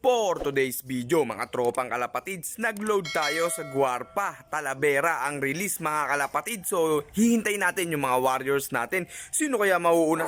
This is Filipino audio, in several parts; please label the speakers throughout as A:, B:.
A: For today's video mga tropang kalapatids, nagload tayo sa Guarpa, Talavera ang release mga kalapatids. So hihintayin natin yung mga warriors natin. Sino kaya mauuna?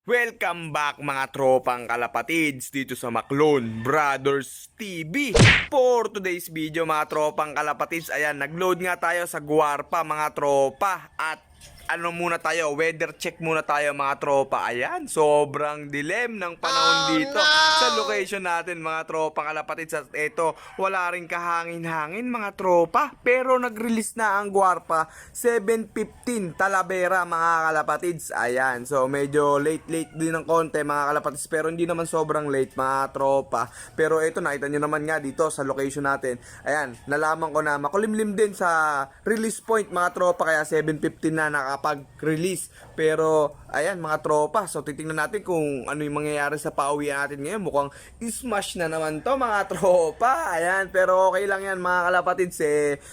A: Welcome back mga tropang kalapatids dito sa Maclone Brothers TV. For today's video mga tropang kalapatids, ayan, nagload nga tayo sa Guarpa mga tropa. At ano muna tayo, weather check muna tayo mga tropa. Ayan, sobrang dilim ng panahon dito sa location natin mga tropang kalapatids. At ito, wala rin kahangin-hangin mga tropa. Pero nag-release na ang Guarpa 7:15 Talavera mga kalapatids. Ayan, so medyo late din ng konti mga kalapatids. Pero hindi naman sobrang late mga tropa. Pero ito, nakita nyo naman nga dito sa location natin. Ayan, nalaman ko na makulimlim din sa release point mga tropa. Kaya 7:15 na nakapag-release. Pero ayan mga tropa, so titingnan natin kung ano yung mangyayari sa pauwian natin ngayon. Mukhang smash na naman to mga tropa. Ayan, pero okay lang yan mga kalapatids.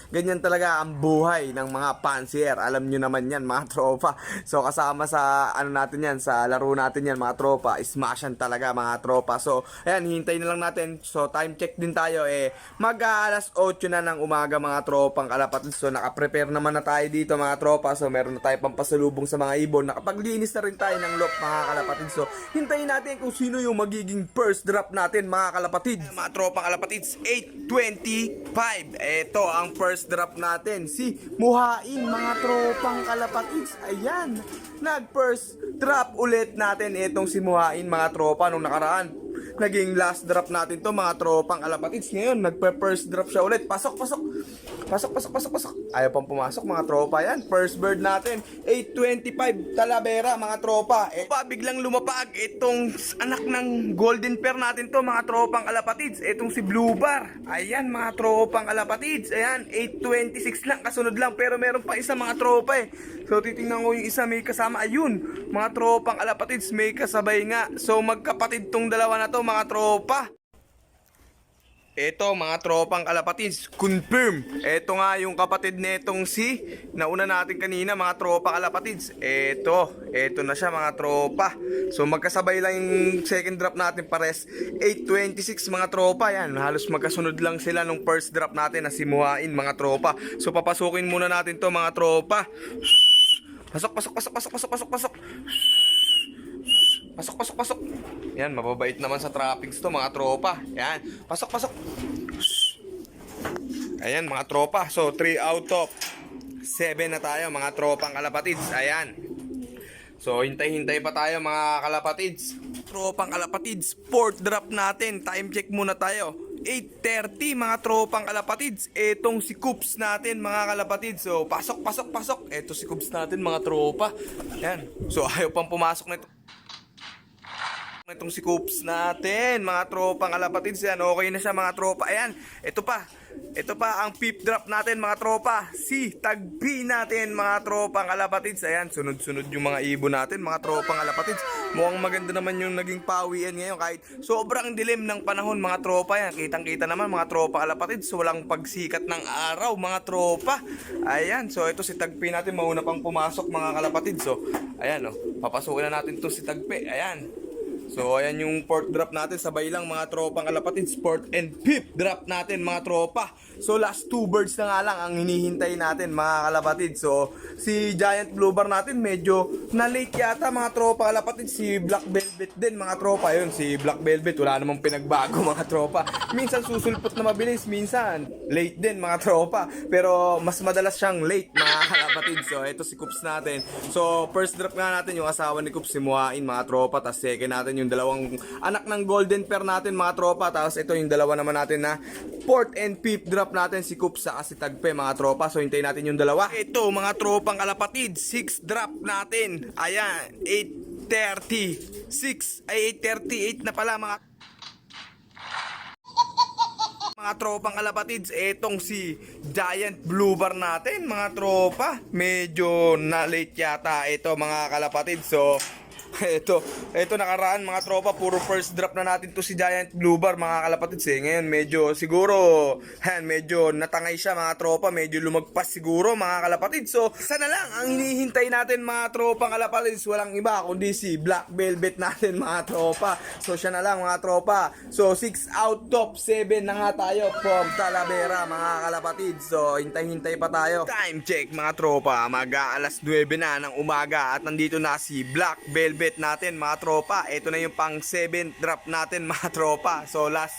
A: Ganyan talaga ang buhay ng mga pansier. Alam nyo naman yan mga tropa. So kasama sa ano natin yan, sa laro natin yan mga tropa, smashan talaga mga tropa. So ayan, hintayin na lang natin. So time check din tayo. Mag-alas 8 na ng umaga mga tropang kalapatids. So nakaprepare naman na tayo dito mga tropa. So meron na tayo pampasalubong sa mga ibon. Nakapaglinis na rin tayo ng lock mga kalapatids. So hintayin natin kung sino yung magiging first drop natin mga kalapatids. Mga tropang kalapatids, 8:25. Ito ang first drop natin, si Muhain mga tropang kalapatids. Ayan, nag first drop ulit natin itong si Muhain mga tropa. Nung nakaraan naging last drop natin to mga tropang kalapatids. Ngayon nagpe-first drop siya ulit. Pasok. Ayaw pang pumasok mga tropa yan. First bird natin 8:25 Talavera mga tropa. Biglang lumapag itong anak ng golden pair natin to mga tropang kalapatids. Itong si Blue Bar. Ayan mga tropang kalapatids. Ayan, 8:26 lang, kasunod lang. Pero meron pa isa mga tropa So titingnan ko yung isa, may kasama. Ayun, mga tropang kalapatids, may kasabay nga. So magkapatid tong dalawa na to mga tropa. Ito mga tropang kalapatids, confirm. Ito nga yung kapatid netong si nauna natin kanina mga tropa kalapatids. Ito na siya mga tropa. So magkasabay lang yung second drop natin pares 8:26 mga tropa. Yan, halos magkasunod lang sila nung first drop natin na si Muhain mga tropa. So papasukin muna natin to mga tropa. Pasok. Pasok. Yan, mababait naman sa trappings to mga tropa. Yan, pasok. Ayan mga tropa. So 3 out of 7 na tayo mga tropang kalapatids. Ayan. So hintay pa tayo mga kalapatids. Tropang kalapatids, fourth drop natin. Time check muna tayo. 8:30 mga tropang kalapatids. Etong si Coops natin mga kalapatids. So pasok. Eto si Coops natin mga tropa. Yan. So ayaw pang pumasok na ito. Itong si Coops natin mga tropang kalapatids. Yan, okay na siya mga tropa. Ayan, ito pa ang fifth drop natin mga tropa, si Tagpi natin mga tropang kalapatids. Ayan, sunod yung mga ibon natin mga tropang kalapatids. Mukhang maganda naman yung naging pawian ngayon kahit sobrang dilim ng panahon mga tropa. Yan, kitang-kita naman mga tropa kalapatids, walang pagsikat ng araw mga tropa. Ayan, so ito si Tagpi natin, mauna pang pumasok mga kalapatids. So ayan, papasukin na natin to si Tagpi. Ayan. So ayan yung fourth drop natin, sabay lang mga tropang kalapatids. Fourth and fifth drop natin mga tropa. So last 2 birds na nga lang ang hinihintay natin mga kalapatids. So si Giant Blue Bar natin medyo na late yata mga tropa kalapatids. Si Black Velvet din mga tropa. Yun, si Black Velvet wala namang pinagbago mga tropa. Minsan susulpot na mabilis, minsan late din mga tropa. Pero mas madalas siyang late mga kalapatids. So ito si Coops natin. So first drop nga natin yung asawa ni Coops, si Muhain mga tropa. Tapos second natin yung dalawang anak ng golden pair natin mga tropa. Tapos ito yung dalawa naman natin na fourth and fifth drop natin, si Coops sa si Tagpe mga tropa. So hintayin natin yung dalawa. Ito mga tropang kalapatids, 6 drop natin. Ayan, 8:36 ay 8:38 na pala mga tropang kalapatids. Etong si Giant Blue Bar natin mga tropa, medyo na late yata ito mga kalapatids. So Ito nakaraan mga tropa, puro first drop na natin to si Giant Blue Bar mga kalapatids eh. Ngayon medyo siguro, medyo natangay siya mga tropa, medyo lumagpas siguro mga kalapatids. So sana lang ang hinihintay natin mga tropa kalapatids, walang iba kundi si Black Velvet natin mga tropa. So siya na lang mga tropa. So 6 out of 7 na nga tayo from Talavera mga kalapatids. So hintay-hintay pa tayo. Time check mga tropa, mag-aalas 9 na ng umaga at nandito na si Black Velvet natin mga tropa. Ito na yung pang 7th drop natin mga tropa. So last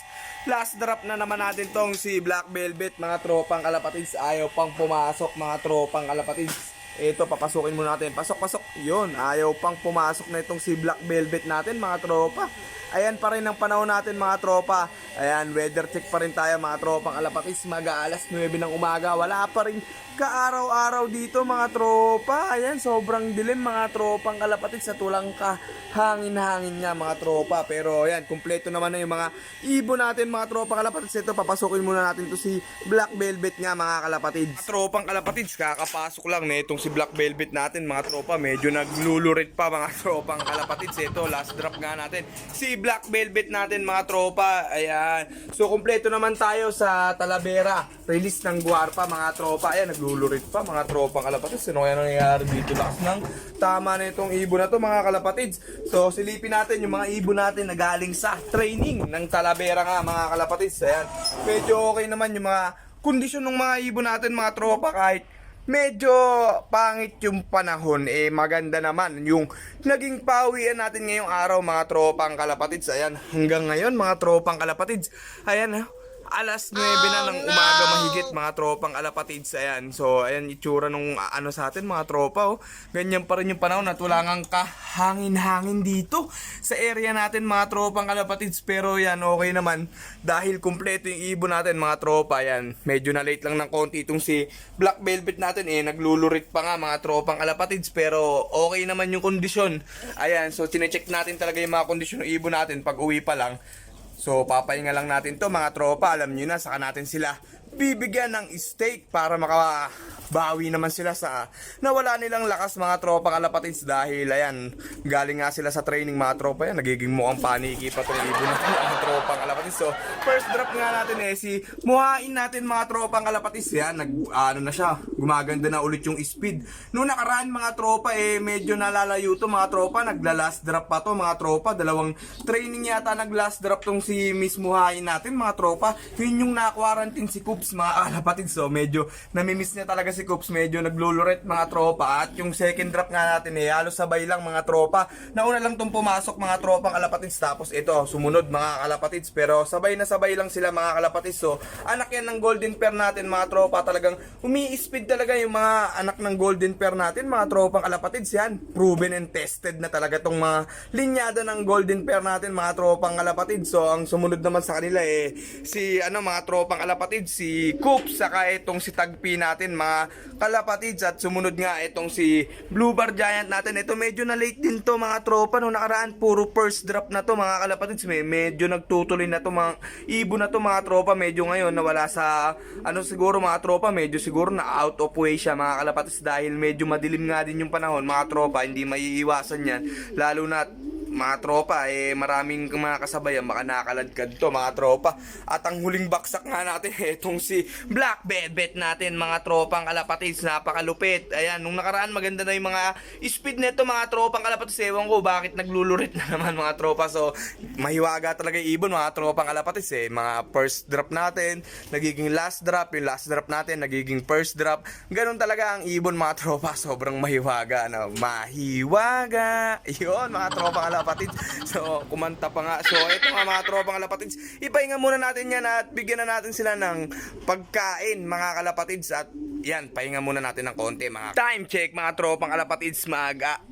A: drop na naman natin tong si Black Velvet mga tropang kalapatids. Ayaw pang pumasok mga tropang kalapatids. Ito papasukin muna natin. Pasok. Yun, ayaw pang pumasok na itong si Black Velvet natin mga tropa. Ayan pa rin ang panahon natin mga tropa. Ayan, weather check pa rin tayo mga tropang kalapatids. Mag-aalas 9 ng umaga. Wala pa rin kaaraw-araw dito mga tropa. Ayan, sobrang dilim mga tropang kalapatids. Sa tulang hangin-hangin nga mga tropa. Pero ayan, kumpleto naman na yung mga ibon natin mga tropang kalapatids. Ito, papasukin muna natin to si Black Velvet nga mga kalapatids. Mga tropang kalapatids, kakapasok lang na itong si Black Velvet natin mga tropa. Medyo naglulurit pa mga tropang kalapatids. Ito, last drop nga natin si Black Velvet natin mga tropa. Ayan, so kumpleto naman tayo sa Talavera. Release ng Guarpa mga tropa. Ayan, naglulurit pa mga tropang kalapatids. Ano kaya nangyayari dito? Lakas ng tama na itong ibon na to mga kalapatids. So silipin natin yung mga ibon natin na galing sa training ng Talavera nga mga kalapatids. Ayan, medyo okay naman yung mga kondisyon ng mga ibon natin mga tropa. Kahit medyo pangit yung panahon, maganda naman yung naging pawian natin ngayong araw mga tropang kalapatids. Ayan, hanggang ngayon mga tropang kalapatids, ayan, alas 9 na ng umaga mahigit mga tropang kalapatids. Ayan, so ayan itsura nung ano sa atin mga tropa. Ganyan pa rin yung panahon at wala ngang kahangin-hangin dito sa area natin mga tropang kalapatids. Pero yan, okay naman dahil kumpleto yung ibon natin mga tropa. Ayan, medyo na late lang ng konti itong si Black Velvet natin, naglulurit pa nga mga tropang kalapatids. Pero okay naman yung kondisyon. Ayan, so chinecheck natin talaga yung mga kondisyon ng ibon natin pag uwi pa lang. So papahinga lang natin to mga tropa. Alam nyo na, saka natin sila bibigyan ng steak para makabawi naman sila sa nawala nilang lakas mga tropa kalapatids. Dahil ayan, galing nga sila sa training mga tropa. Yan, nagiging mukhang paniki pa itong ibon natin mga tropa kalapatids. So first drop nga natin si muhain natin mga tropa kalapatids. Yan, ano na siya, gumaganda na ulit yung speed. Noong nakaraan mga tropa medyo nalalayo to mga tropa. Nagla-last drop pa to mga tropa. Dalawang training yata nag-last drop tong si Miss Muhain natin mga tropa. Yun yung na-quarantine si Coops mga kalapatids. So medyo namimiss niya talaga si Coops. Medyo nagluluret mga tropa. At yung second drop nga natin halos sabay lang mga tropa. Nauna lang tong pumasok mga tropa kalapatids. Tapos ito sumunod mga kalapatids. Pero sabay na sabay lang sila mga kalapatids. So anak yan ng golden pair natin mga tropa. Talagang umi-speed talaga yung mga anak ng golden pair natin mga tropang kalapatids. Yan, proven and tested na talaga tong mga linyada ng golden pair natin mga tropang kalapatids. So ang sumunod naman sa kanila si mga tropang kalapatids, si Coops, saka itong si Tagpi natin mga kalapatids. At sumunod nga itong si Blue Bar Giant natin. Ito medyo na late din to mga tropa. Noong nakaraan puro first drop na to mga kalapatids. Medyo nagtutuloy na to mga ibon na to mga tropa. Medyo ngayon nawala sa siguro mga tropa. Medyo siguro na out of way siya mga kalapatids. Dahil medyo madilim nga din yung panahon mga tropa. Hindi maiiwasan yan. Lalo na mga tropa, maraming mga kasabayan, baka nakaladkad to mga tropa. At ang huling baksak nga natin, itong si Black Velvet natin mga tropang kalapatids, napakalupit. Ayan, nung nakaraan maganda na yung mga speed nito mga tropang kalapatids. Ewan ko bakit naglulurit na naman mga tropa. So mahiwaga talaga yung ibon mga tropang kalapatids. Mga first drop natin nagiging last drop, yung last drop natin nagiging first drop. Ganun talaga ang ibon mga tropa. Sobrang mahiwaga, mahiwaga. Yun mga tropang kalapatids. So kumanta pa nga. So ito mga tropang kalapatids, ipahinga muna natin yan at bigyan na natin sila ng pagkain mga kalapatids. At yan, pahinga muna natin ng konti mga time check mga tropang kalapatids.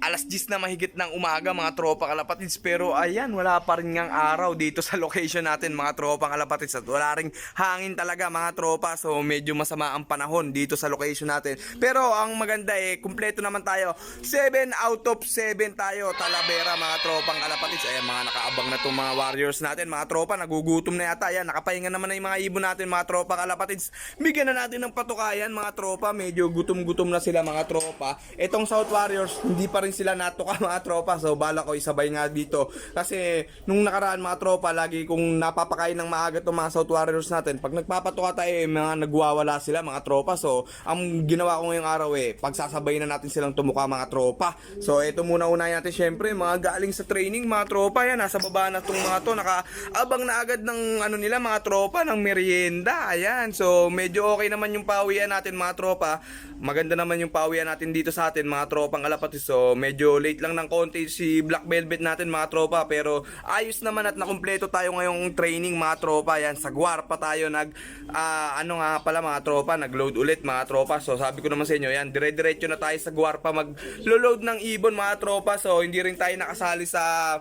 A: Alas 10 na mahigit ng umaga mga tropang kalapatids. Pero ayan, wala pa rin ngang araw dito sa location natin mga tropang kalapatids. At wala ring hangin talaga mga tropa. So medyo masama ang panahon dito sa location natin. Pero ang maganda kumpleto naman tayo. 7 out of 7 tayo. Talavera mga tropang kalapatids. Ayan, mga nakaabang na itong mga warriors natin mga tropa. Nagugutom na yata. Ayan, nakapahinga naman na yung mga ibon natin mga tropang kalapatids. Bigyan na natin ng patukayan mga tropa. tropa, medyo gutom-gutom na sila mga tropa. Etong South Warriors, hindi pa rin sila natuka mga tropa. So bala ko isabay nga dito. Kasi nung nakaraan mga tropa, lagi kung napapakain ng maaga itong mga South Warriors natin, pag nagpapatuka tayo, mga nagwawala sila mga tropa. So ang ginawa ko ngayong araw pagsasabay na natin silang tumuka mga tropa. So ito muna unahin natin syempre, mga galing sa training mga tropa. Yan, nasa baba na itong mga to. Nakaabang na agad ng ano nila mga tropa, ng merienda. Ayan, so medyo okay naman yung pawian natin mga tropa. Maganda naman yung pawian natin dito sa atin mga tropang kalapati. So medyo late lang ng konti si Black Velvet natin mga tropa, pero ayos naman at nakumpleto tayo ngayong training mga tropa. Yan, sa Guarpa tayo ano nga pala mga tropa, nag-load ulit mga tropa. So sabi ko naman sa inyo, yan, dire-diretso na tayo sa Guarpa mag-load ng ibon mga tropa. So hindi rin tayo nakasali sa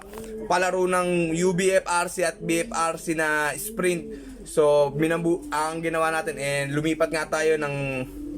A: palaro ng UBFRC at BFRC na sprint. So ang ginawa natin lumipat nga tayo ng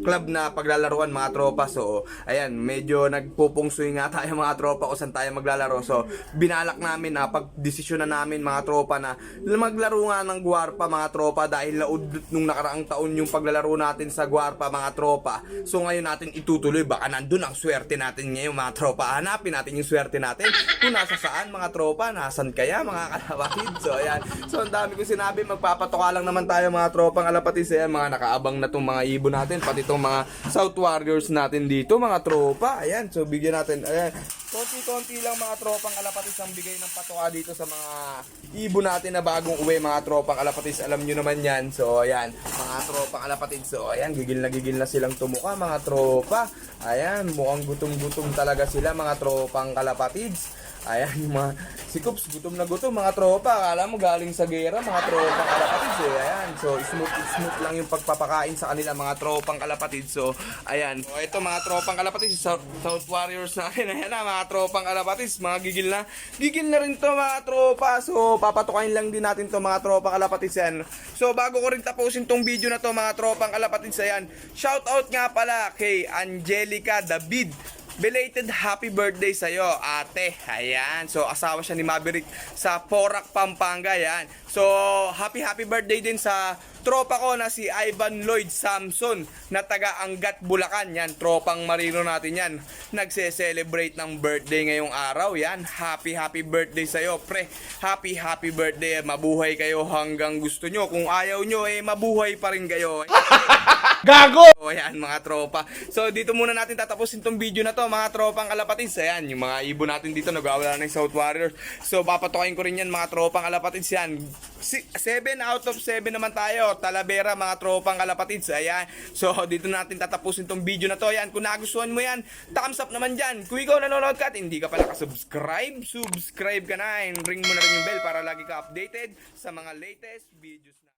A: club na paglalaruan mga tropa. So ayan, medyo nagpupungsoy nga tayo mga tropa kung saan tayo maglalaro. So binalak namin na pagdesisyon na namin mga tropa na maglaro nga ng Guarpa mga tropa, dahil laud nung nakaraang taon yung paglalaro natin sa Guarpa mga tropa. So ngayon natin itutuloy, baka nandun ang swerte natin ngayon mga tropa. Hanapin natin yung swerte natin kung nasa saan mga tropa, nasan kaya mga kalapatid. So ayan, so ang dami ko sinabi, magpapatoka lang naman tayo mga tropang kalapatid. Ayan, mga nakaabang na tong mga ibon natin, pati itong mga South Warriors natin dito mga tropa. Ayan, so bigyan natin, ayan, konti-konti lang mga tropang kalapatis ang bigay ng patoka dito sa mga ibon natin na bagong uwi mga tropang kalapatis. Alam nyo naman yan. So ayan, mga tropang kalapatis. So ayan, gigil na silang tumuka mga tropa. Ayan, mukhang gutom-gutom talaga sila mga tropang kalapatids. Ayan, yung mga si Coops, gutom na gutom mga tropa. Akala mo galing sa gera mga tropang kalapatids Ayan, so smooth lang yung pagpapakain sa kanila mga tropang kalapatids. So ayan, so ito mga tropang kalapatids, South Warriors natin. Ayan na mga tropang kalapatids, mga gigil na rin to mga tropa. So papatukain lang din natin to mga tropang kalapatids. Yan, so bago ko rin tapusin tong video na to mga tropang kalapatids, ayan, shout out nga pala kay Angelica David. Belated happy birthday sa'yo, ate. Ayan. So, asawa siya ni Maverick sa Porac, Pampanga. Ayan. So, happy birthday din sa tropa ko na si Ivan Lloyd Samson na taga Angat, Bulacan. Yan, tropang marino natin yan. Nagse-celebrate ng birthday ngayong araw. Yan, happy birthday sa'yo, pre. Happy birthday. Mabuhay kayo hanggang gusto nyo. Kung ayaw nyo, mabuhay pa rin kayo. Gago! So, ayan mga tropa. So dito muna natin tatapusin tong video na to mga tropang kalapatids. Ayan, yung mga ibon natin dito nagwawala na yung South Warriors. So papatukain ko rin yan mga tropang kalapatids. Yan, 7 out of 7 naman tayo. Talavera mga tropang kalapatids. Ayan, so dito natin tatapusin tong video na to. Ayan, kung nagustuhan mo yan, thumbs up naman dyan. Kung ikaw nanonood ka at hindi ka pa nakasubscribe, subscribe ka na and ring mo na rin yung bell para lagi ka updated sa mga latest videos na